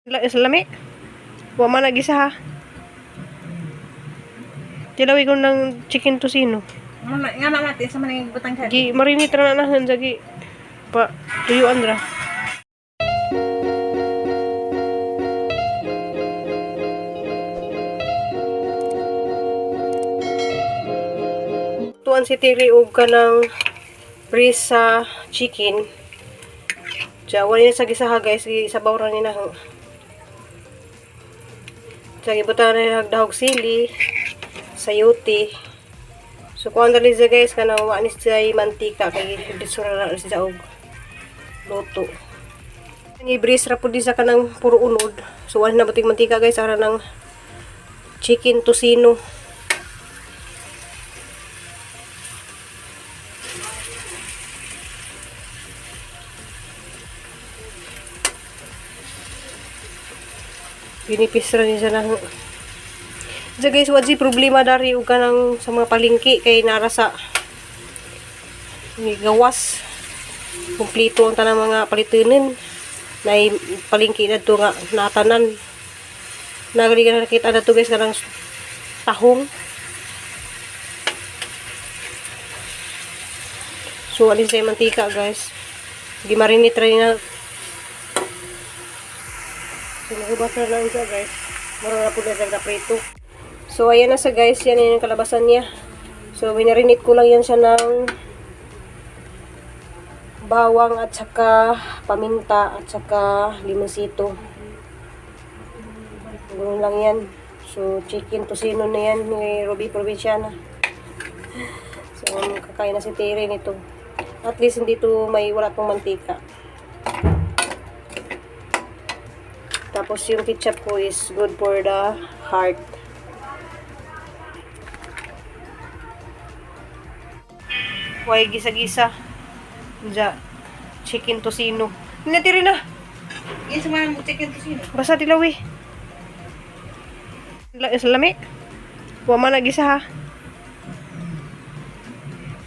Lami. Wa man nag-isa ha. Tilawi ko ng chicken tocino. Nga natin sa maning butang ka. Gi marinate ra na nahan sa gi pa tuyuan ra. Tuan si Tiri og kanang braised sa chicken. Jawa niya sa gisaha guys, gisabaw ra ni na. Sa gibutan na dahog sili, sayote. So kuan dali siya guys kanang wa ni siya mantika kay disura na siya og luto. Ni braised ra pud sa kanang puro unod. So wala na butig mantika guys ara ng chicken tocino. Pinipis ra ni siya ng so guys, wadi problema dari ug kanang sa mga palingki kay nara sa gawas. Kumpleto ang tanang mga palitunin. Nay palingki na to nga natanan. Nagari ka nakita na to guys kanang tahong. So alin sa mantika guys. Gimarinate ra na. So nagubas na lang siya guys. Mara na po na siya prito. So ayan na siya guys. Yan yung kalabasan niya. So binarinate ko lang yan siya ng bawang at saka paminta at saka limonsito. Ganoon lang yan. So chicken tocino na yan ni Ruby Provinciana. So kakain na si Tere nito. At least hindi to may wala tong mantika. Tapos yung ketchup ko is good for the heart. Huwag gisa-gisa. Diyan. Chicken tocino. Natiri na. Yan sa mga chicken tocino. Basta tilawi. Lami. Huwag man nag-isa ha.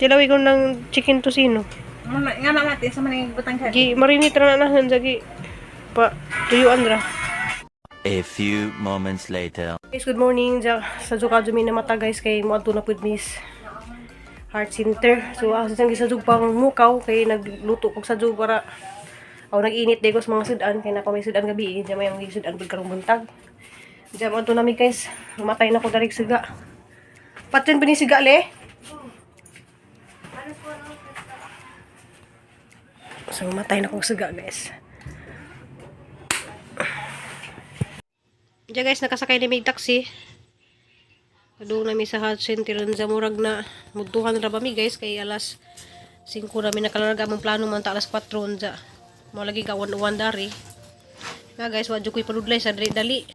Tilawi ko ng chicken tocino. Nga natin sa maning butang ka. Gi marinate ra na nahan sa gi pa tuyuan ra. A few moments later. Guys, good morning. Sa Jukadjo mi na mata guys kay mo adto na pud Miss Heart Center. So ako sa gisajug pang mukaw kay nagluto kog sajug para nag-init day ko sa mga sudan kay nako may sudan gabi diyan may mga sudan pud karong buntag. Diyan mo adto nami guys. Matay na ko darig siga. Patyon binisiga le. So matay na kong siga guys. Diyan guys, nakasakay na may taxi. Doon namin sa Heart Center sa murag na mudtuhan ra ba mi guys kay alas 5 namin nakalarga among plano man ta alas 4 unsa. Mo lagi ka uwan dari. Nga guys, wadyo ko'y paludlay sa dali.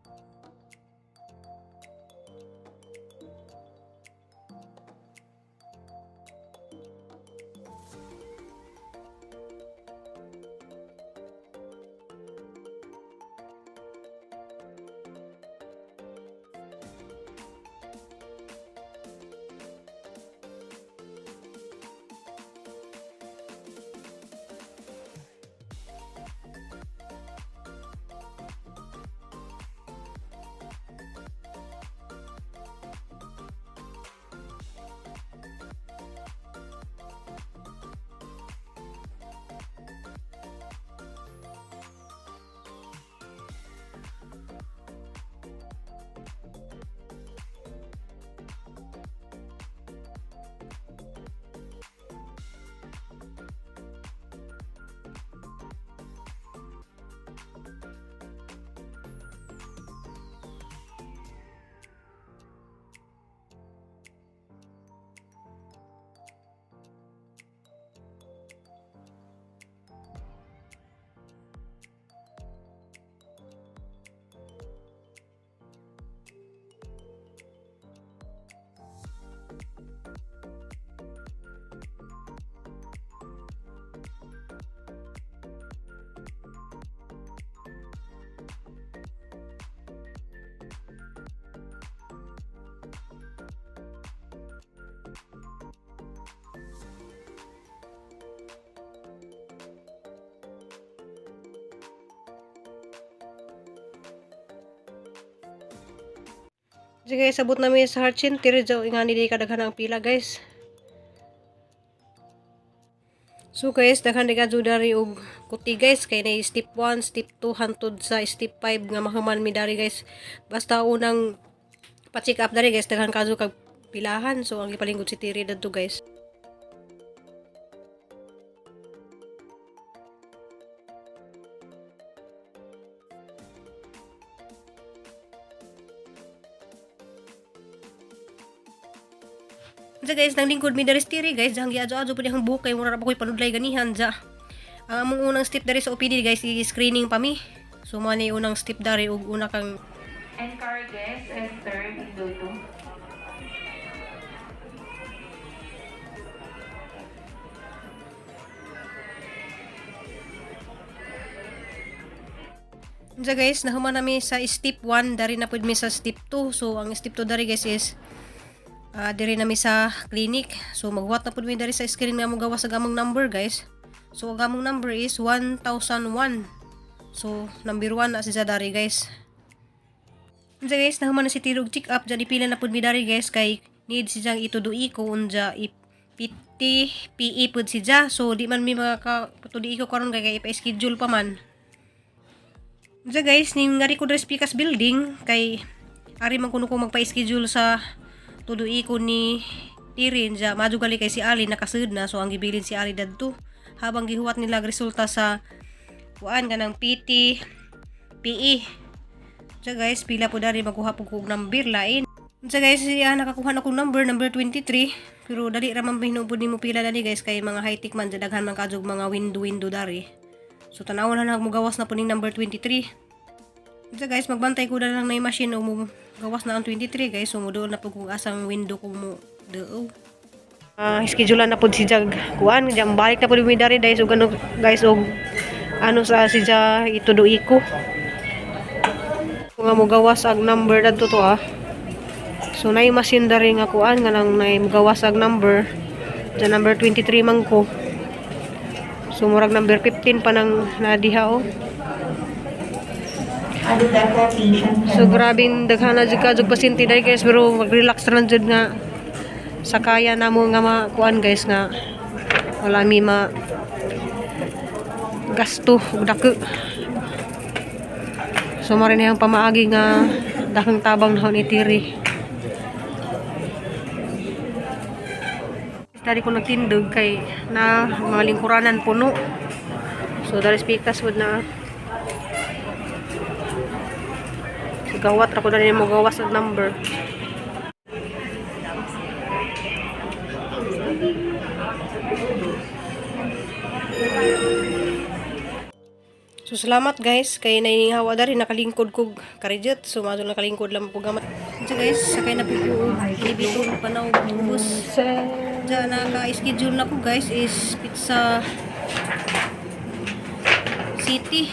So guys, sabot namin sa heart center. So, nga nili kadaghan ang pila guys. So guys, daghan di kadto dari og kuti guys. Kay na step 1, step 2, hantod sa step 5 nga mahuman mi dari guys. Basta unang pa-check up dari guys, daghan kadto kag pilahan. So ang gipalingkod si Tiri dadto guys. So guys, nang lingkod mi dari stiri guys, jang giadto-adto pud ang buhok kay mura ra pa koy panudlay ganihan ja. Ang among unang step dari sa OPD guys, i-screening pa mi. So mo ni unang step dari ug una kang Encargues and third Induto. So guys, nahuman nami sa step 1, dari na pud mi sa step 2. So ang step 2 dari guys is diri nami sa clinic. So maghuwat na pud mi dari sa screen nga mo gawas sa gamong number guys. So ang gamong number is 1001. So number 1 na siya dari guys. So guys, nahuman na si Tirog check up, jadi pila na pud mi dari guys kay need siyang itudui ko unja ipiti PE pud siya. So di man mi makatudui ko karon kay ipa-schedule pa man. So guys, ning ngari ko dres Pikas building kay ari man kuno ko magpa-schedule sa tudui ko ni Tirin ja majugali kay si Ali nakasud na, so ang gibilin si Ali dadto habang gihuwat nila resulta sa kuan kanang PT PE. So guys, pila po dari makuha po kog number lain. So guys, nakakuha na kong number 23, pero dali ra man hinubod nimo pila dali guys kay mga high tech man daghan man kadjog mga window dari. So tanawon na mugawas na po ning number 23. So guys, magbantay ko na lang na yung machine o gawas na ang 23 guys. So mudoon na po kung asang window ko mo dao. Schedule na po si Jag kuan, jam balik na po mi dari dai so gano guys og ano sa si Ja itudui ko. Nga mo gawas ang number dadto to So nay machine dari nga kuan nga nang nay gawas ang number. Ja number 23 man ko. So murag number 15 pa nang nadiha So grabing daghan na jud ka jud pasyente dai guys, pero mag-relax ra jud nga sa kaya namo nga makuan guys nga wala mi ma gasto ug dako. So marin yang pamaagi nga dakang tabang nahon itiri. Dari ko nagtindog kay na mga lingkuranan puno. So dari Pikas would na gawat ra ko dali mo gawas ang number. So salamat guys kay nainihawa dari nakalingkod kog karidjot. So madto nakalingkod lang po gamat. So guys, sakay na pipo ibito panaw bus. Diyan naka-schedule na ko guys is Pizza City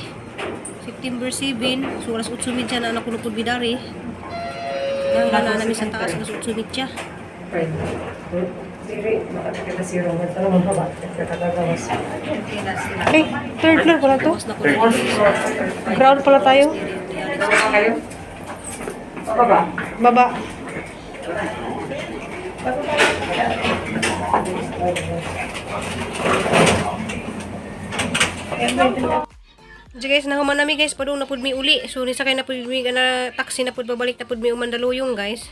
September 7. So alas 8:30 na nakunupod bidari. Yang lala namin sa taas alas 8:30. Okay, third floor pala to. Ground pala tayo. Baba. So guys, nahuman nami guys, padung na pud mi uli. So ni sakay na pud mi na taxi na pud babalik na pud mi Mandaluyong guys.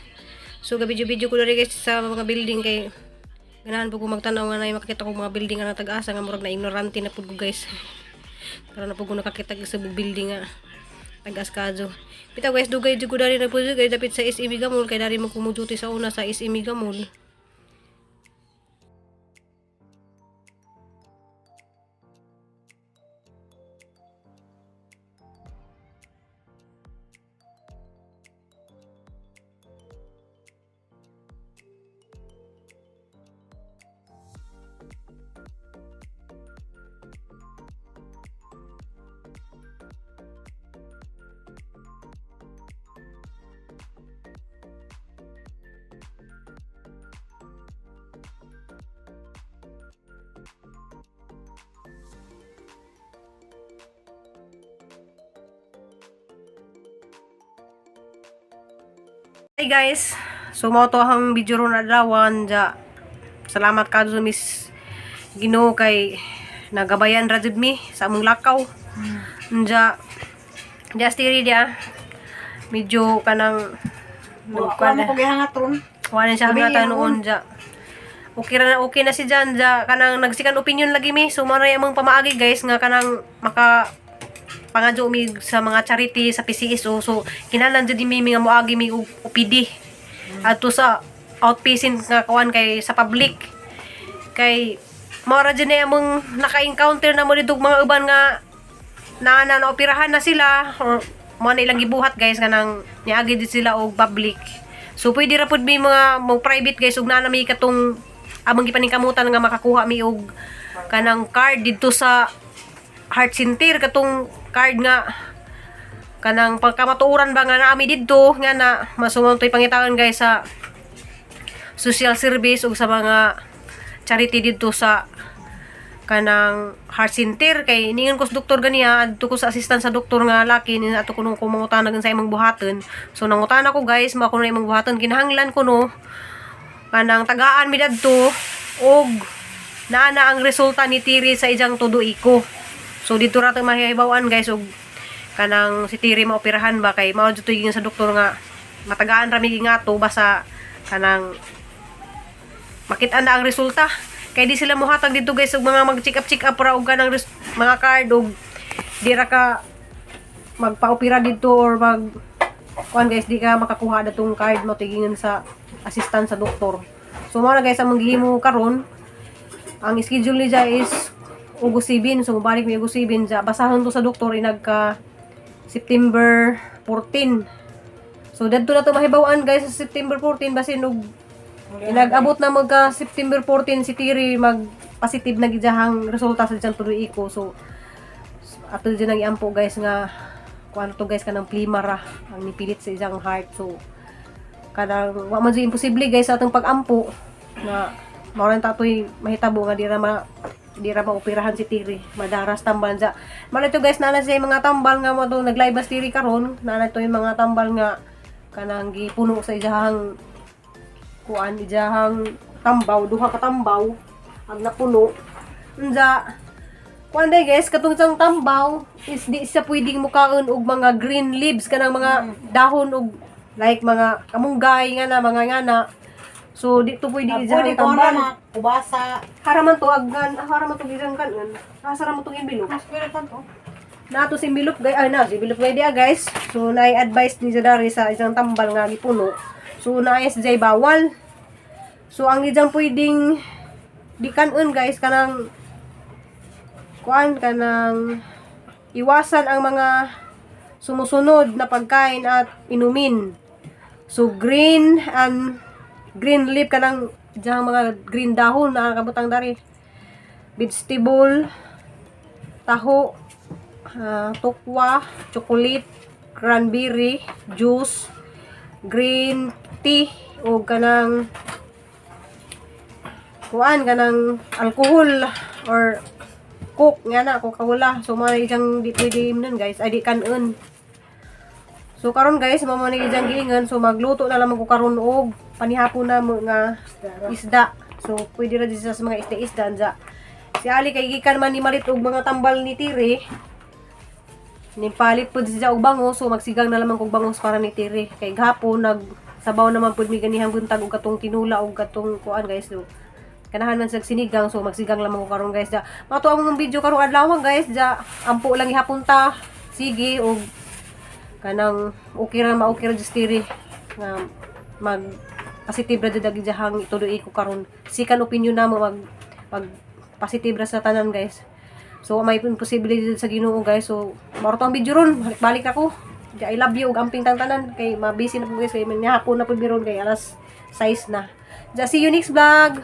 So gabidyo-bidyo ko diri guys sa mga building kay ganahan po ko magtanaw nga na makita ko mga building nga tag-asa nga murag na ignorante na pud ko guys. Karon na pud ko nakakita sa building nga tagas kadyo. Bitaw guys, dugay jud ko dari na pud guys dapit sa SM Mall kay dari mo kumuduty sa una sa SM Mall. Hey guys, so mao to ang video ron adlawan ja. Salamat kadto sa Miss Ginoo kay nagabayan ra jud mi sa among lakaw. Ja just diri dia. Medyo kanang Kuha mo ko gihangat ron. wala siya hangatan noon ja. Okay na si Jan ja kanang nagsikan opinion lagi mi. So mao na among pamaagi guys nga kanang maka pangadyo mi sa mga charity sa PCSO. So kinahanglan jud mi nga moagi mi og OPD adto sa outpatient nga kawan kay sa public kay mao ra jud na among naka-encounter na mo dito mga uban nga na operahan na sila or mo na ilang gibuhat guys kanang niagi jud sila og public. So pwede ra pud mi mga mo private guys ug naa na mi katong among gipaningkamutan nga makakuha mi og kanang card didto sa heart center katong card nga kanang pagkamatuoran ba nga naami didto nga na masumontoy pangitawan guys sa social service ug sa mga charity didto sa kanang heart center kay ningon ko sa doktor ganiya adto ko sa assistant sa doktor nga laki ni ato kuno kumangutana sa imong buhaton. So nangutana ko guys mao kuno imong buhaton kinahanglan kuno kanang tagaan mi dadto og naa na ang resulta ni Tiri sa ijang tudo iko. So dito ra ta mahibaw-an guys og kanang si Tiri maoperahan ba kay mao jud sa doktor nga matagaan ra mi ngato basta kanang makita na ang resulta kay di sila mohatag dito guys og mga mag-check up ra og kanang mga card og di ra ka magpa-opera dito or mag kuan guys di ka makakuha datong card mo tigingan sa assistant sa doktor. So mao na guys ang manghimo karon ang schedule ni ja is August 7. So balik mi August 7 ja basahon to sa doktor inagka September 14. So dadto na to mahibaw-an guys sa September 14 basin og inag-abot na magka September 14 si Tiri mag positive na gidahang resulta sa diyang tuloy iko. So ato dyan ang iampo guys nga kung ano to guys kanang plimara ang nipilit sa isang heart. So kanang wa man jud imposible guys sa atong pag-ampo na mao ran tatoy mahitabo nga di ra maoperahan si Tiri madaras tambal ja. Mala to guys nana siya mga tambal nga mo to naglaybas Tiri karon nana to yung mga tambal nga kanang gipuno sa ijahang kuan ijahang tambaw duha ka tambaw ang napuno unja kuan day guys katong sang tambaw is di siya pwedeng mukaon og mga green leaves kanang mga dahon og like mga kamunggay nga na mga ngana. So dito pwede ijahang tambal Kubasa. haraman to aggan haraman to ijang kanon hasara mo tong imbilok nato si bilok guys na si bilok guys. So naay advice ni Zadari sa isang tambal nga gipuno. So naay sa bawal. So ang ijang pwedeng di kanon guys kanang kuan kanang iwasan ang mga sumusunod na pagkain at inumin. So green leaf kanang ijang mga green dahon na kabutang dari. Vegetable, taho, tukwa, chocolate, cranberry, juice, green tea o kanang kuan kanang alcohol or coke nga na Coca-Cola. So mga ijang di pwede nun guys ay di kanon. So karon guys mao man ijang giingon so magluto na lang ko karon og panihapon na mo nga isda. So pwede ra sa mga isda anja. Si Ali kay gikan man ni malit og mga tambal ni Tiri. Nipalit pud siya og bangos so magsigang na lamang kog bangos para ni Tiri. Kay gahapon nagsabaw naman pud mi ganihang buntag og katong tinula og katong kuan guys so kanahan man sa sinigang so magsigang lamang ko karon guys ja. Mato ang video karong adlaw guys ja ampo lang ihapon ta. Sige og kanang okay ra just Tiri nga mag positive ra jud jahang ituduy ko karon. Sikan opinion na mo mag positive ra sa tanan guys. So may possibility sa Ginoo guys. So mao to ang video ron. Balik ako. I love you ug amping tanan kay mabisi na po guys kay man hapon na pud biron kay alas 6 na. Ja see you next vlog.